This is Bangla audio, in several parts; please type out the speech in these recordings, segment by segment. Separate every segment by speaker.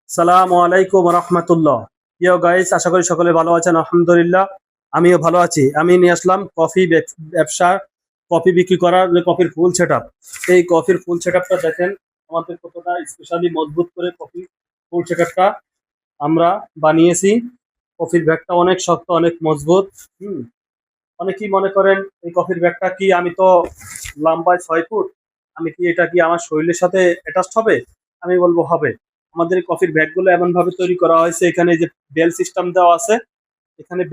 Speaker 1: সালামু আলাইকুম রহমতুল্লাহ। প্রিয় গাইস, আশা করি সকলে ভালো আছেন। আলহামদুলিল্লাহ, আমিও ভালো আছি। আমি নিয়ে আসলাম কফি ব্যবসা, কফি বিক্রি করার যে কফির ফুল সেটআপ। এই কফির ফুল সেটআপটা দেখেন আমাদের কতটা স্পেশালি মজবুত করে কফি ফুল সেটআপটা আমরা বানিয়েছি। কফির ব্যাগটা অনেক শক্ত, অনেক মজবুত। হুম অনেকেই মনে করেন এই কফির ব্যাগটা কি, আমি তো লম্বায় 6 ফুট, আমি কি এটা কি আমার শরীরের সাথে অ্যাটাচড হবে? আমি বলবো হবে। আমাদের এই কফির ব্যাগগুলো এমন ভাবে তৈরি করা হয়েছে, এখানে যে বেল সিস্টেম দেওয়া আছে, এখানে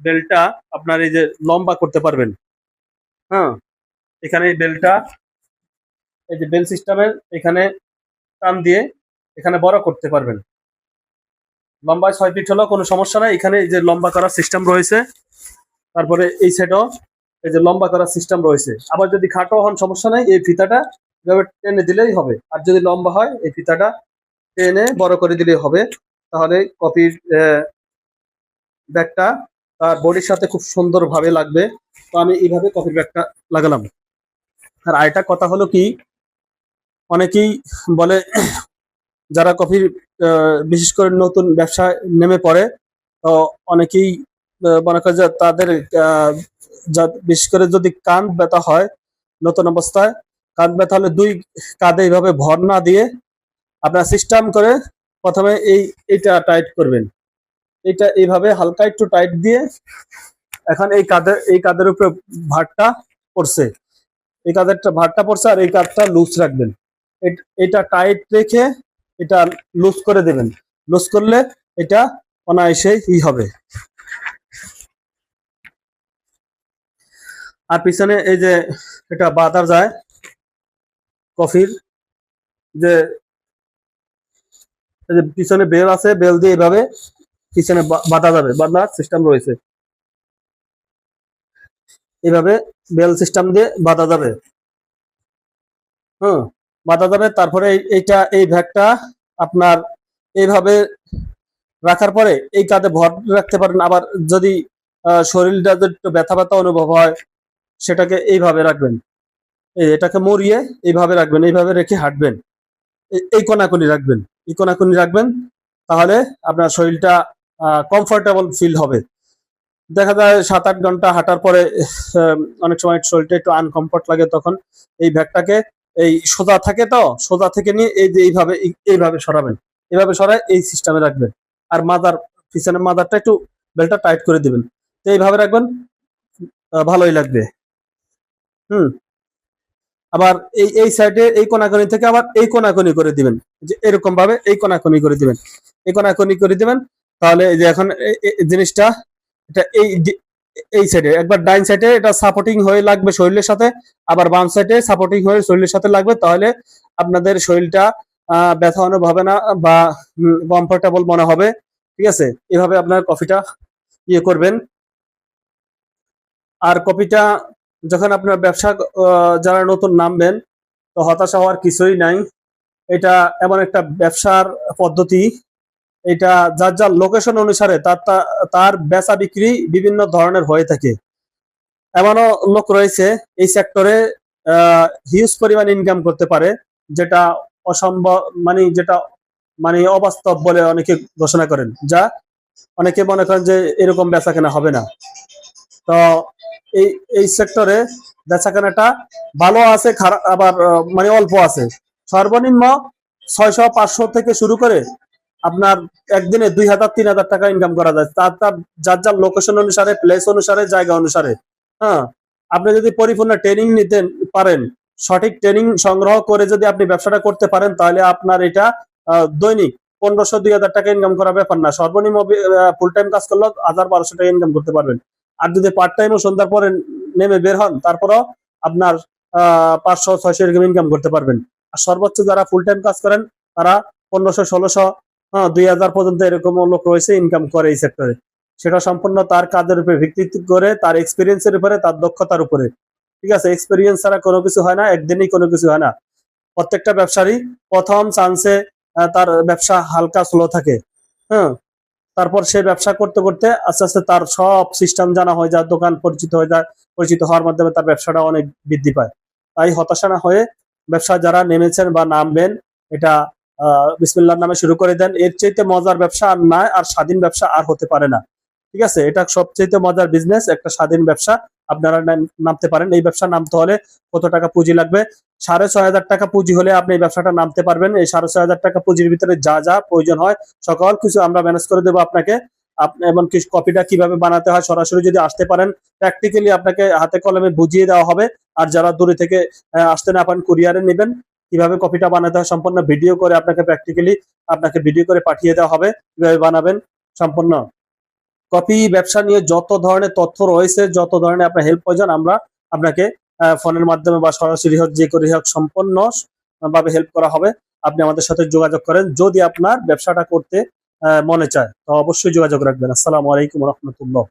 Speaker 1: বেলটা আপনার এই যে লম্বা করতে পারবেন। হ্যাঁ, এখানে এই বেলটা, এই যে বেল সিস্টেমের এখানে টান দিয়ে এখানে বড় করতে পারবেন। লম্বায় 6 ফিট হলেও কোনো সমস্যা নাই, এখানে এই যে লম্বা করার সিস্টেম রয়েছে। তারপরে এই সাইডও এই যে লম্বা করার সিস্টেম রয়েছে। আবার যদি খাটো হন সমস্যা নাই, এই ফিতাটা এভাবে টেনে দিলেই হবে। আর যদি লম্বা হয় এই ফিতাটা টেনে বড় করে দিলেই হবে। তাহলে কপির ব্যাগটা তার বডির সাথে খুব সুন্দরভাবে লাগবে। তো আমি এইভাবে কপির ব্যাগটা লাগালাম। আর আরেকটা কথা হলো কি, অনেকেই বলে যারা কফির বিশেষ করে নতুন ব্যবসায় নেমে পড়ে, তো অনেকেই মনে করে যে তাদের বিশেষ করে যদি কাঁধ ব্যথা হয় নতুন অবস্থায়, কাঁধ ব্যথা হলে দুই কাঁধে এইভাবে ভর না দিয়ে আপনার সিস্টেম করে প্রথমে এইটা টাইট করবেন। এটা এইভাবে হালকা একটু টাইট দিয়ে, এখন এই কাঁধের উপরে ভারটা পড়ছে, এই কাঁধেরটা ভারটা পড়ছে, আর এই কাঁধটা লুজ রাখবেন। এটা টাইট রেখে এটা লুজ করে দেবেন। লুজ করলে এটা অনায়াসেই হবে। আর পিছনে এই যে এটা বাঁধা যায় কফির, যে এই যে পিছনে বেল আছে, বেল দিয়ে এইভাবে পিছনে বাঁধা যাবে, বাঁধার সিস্টেম রয়েছে। এইভাবে বেল সিস্টেম দিয়ে বাঁধা যাবে। হুম বাঁধা যাবে। তারপরে এইটা এই ভ্যাগটা আপনার এইভাবে রাখার পরে এই কাঁধে ভর রাখতে পারেন। আবার যদি শরীরটা যদি একটু ব্যথা ব্যথা অনুভব হয়, সেটাকে এইভাবে রাখবেন। এটাকে মরিয়ে এইভাবে রাখবেন, এইভাবে রেখে হাঁটবেন। এই কোনাকুনি রাখবেন, এই কোনাকুনি রাখবেন। তাহলে আপনার শরীরটা কমফোর্টেবল ফিল হবে। দেখা যায় 7-8 ঘন্টা হাঁটার পরে অনেক সময় শরীরটা একটু আনকমফোর্ট লাগে, তখন এই ব্যাগটাকে এই সোজা থাকে, তো সোজা থেকে নিয়ে এই যে এইভাবে সরাবেন। এইভাবে সরায় এই সিস্টেমে রাখবেন। আর পিছনের মাদারটা একটু বেলটা টাইট করে দিবেন। তো এইভাবে রাখবেন, ভালোই লাগবে। হুম আবার এই সাইডে এই কোনাকুনি থেকে আবার এই কোনাকুনি করে দিবেন, যে এরকম ভাবে এই কোনাকুনি করে দিবেন, এই কোনাকুনি করে দিবেন। তাহলে এই যে এখন জিনিসটা এটা এই সাইডে একবার ডাইন সাইডে এটা সাপোর্টিং হয়ে লাগবে শরীরের সাথে, আবার বাম সাইডে সাপোর্টিং হয়ে শরীরের সাথে লাগবে। তাহলে আপনাদের শরীরটা ব্যথা অনুভব হবে না, বা কমফোর্টেবল মনে হবে। ঠিক আছে, এভাবে আপনার কফিটা ইয়ে করবেন। আর কপিটা যখন আপনার ব্যবসা যারা নতুন নামবেন, তো হতাশা হওয়ার কিছুই নাই। এটা এমন একটা ব্যবসার পদ্ধতি, এটা যার যার লোকেশন অনুসারে তার বেচা বিক্রি বিভিন্ন ধরনের হয়ে থাকে। এমনও লোক রয়েছে এই সেক্টরে হিউজ পরিমাণ ইনকাম করতে পারে, যেটা অসম্ভব, যেটা অবাস্তব বলে অনেকে ঘোষণা করেন, যা অনেকে মনে করেন যে এরকম বেচা কেনা হবে না। তো এই এই সেক্টরে বেচাকেনাটা ভালো আছে, খারাপ আবার অল্প আছে। সর্বনিম্ন 600-500 থেকে শুরু করে আপনার একদিনে 2000-3000 টাকা ইনকাম করা যায়, তার যার যার লোকেশন অনুসারে, প্লেস অনুসারে, জায়গা অনুসারে। হ্যাঁ, আপনি যদি পরিপূর্ণ ট্রেনিং নিতে পারেন, সঠিক ট্রেনিং সংগ্রহ করে যদি আপনি ব্যবসাটা করতে পারেন, তাহলে আপনার এটা দৈনিক 1500-2000 টাকা ইনকাম করা ব্যাপার না। সর্বনিম্ন ফুল টাইম কাজ করলেও 1000-1200 টাকা ইনকাম করতে পারবেন। আর যদি পার্ট টাইম ও সন্ধ্যার পরে নেমে বের হন, তারপরেও আপনার 500-600 এরকম ইনকাম করতে পারবেন। আর সর্বোচ্চ যারা ফুল টাইম কাজ করেন, তারা 1500-1600, 2000 পর্যন্ত এরকম লোক রয়েছে ইনকাম করে এই সেক্টরে। সেটা সম্পূর্ণ তার কাজের উপরে ভিত্তি করে, তার এক্সপিরিয়েন্সের উপরে, তার দক্ষতার উপরে। ঠিক আছে, এক্সপিরিয়েন্স ছাড়া কোনো কিছু হয় না, একদিনেই কোনো কিছু হয় না। প্রত্যেকটা ব্যবসারই প্রথম চান্সে তার ব্যবসা হালকা স্লো থাকে। হ্যাঁ, তারপর সে ব্যবসা করতে করতে আস্তে আস্তে তার সব সিস্টেম জানা হয়ে যায়, দোকান পরিচিত হয়ে যায়, পরিচিত হওয়ার মাধ্যমে তার ব্যবসাটা অনেক বৃদ্ধি পায়। তাই হতাশা না হয়ে ব্যবসা যারা নেমেছেন বা নামবেন, এটা বিসমিল্লাহর নামে শুরু করে দেন। এর চাইতে মজার ব্যবসা আর নাই, আর স্বাধীন ব্যবসা আর হতে পারে না। ঠিক আছে, এটা সবচেয়ে মজার বিজনেস, একটা স্বাধীন ব্যবসা। আপনারা নামতে পারেন। এই ব্যবসা নামতে হলে কত টাকা পুঁজি লাগবে? 6,500 টাকা পুঁজি হলে আপনি এই ব্যবসাটা নামতে পারবেন। এই 6,500 টাকা পুঁজির ভিতরে যা যা প্রয়োজন হয় সকল কিছু আমরা ম্যানেজ করে দেবো আপনাকে। আপনি এমনকি কপিটা কিভাবে বানাতে হয় সরাসরি যদি আসতে পারেন, প্র্যাকটিক্যালি আপনাকে হাতে কলমে বুঝিয়ে দেওয়া হবে। আর যারা দূরে থেকে আসতে না পারেন, কুরিয়ারে নেবেন, কিভাবে কপিটা বানাতে হয় সম্পূর্ণ ভিডিও করে আপনাকে ভিডিও করে পাঠিয়ে দেওয়া হবে, কিভাবে বানাবেন সম্পূর্ণ। কপি ব্যবসা নিয়ে যত ধরনের তথ্য রয়েছে, যত ধরনের আপনার হেল্প প্রয়োজন, আমরা আপনাকে ফোনের মাধ্যমে বা সরাসরি হোক, যে করে হোক, সম্পূর্ণ ভাবে হেল্প করা হবে। আপনি আমাদের সাথে যোগাযোগ করেন যদি আপনার ব্যবসাটা করতে মনে চায়, তো অবশ্যই যোগাযোগ রাখবেন। আসসালামু আলাইকুম রহমতুল্লাহ।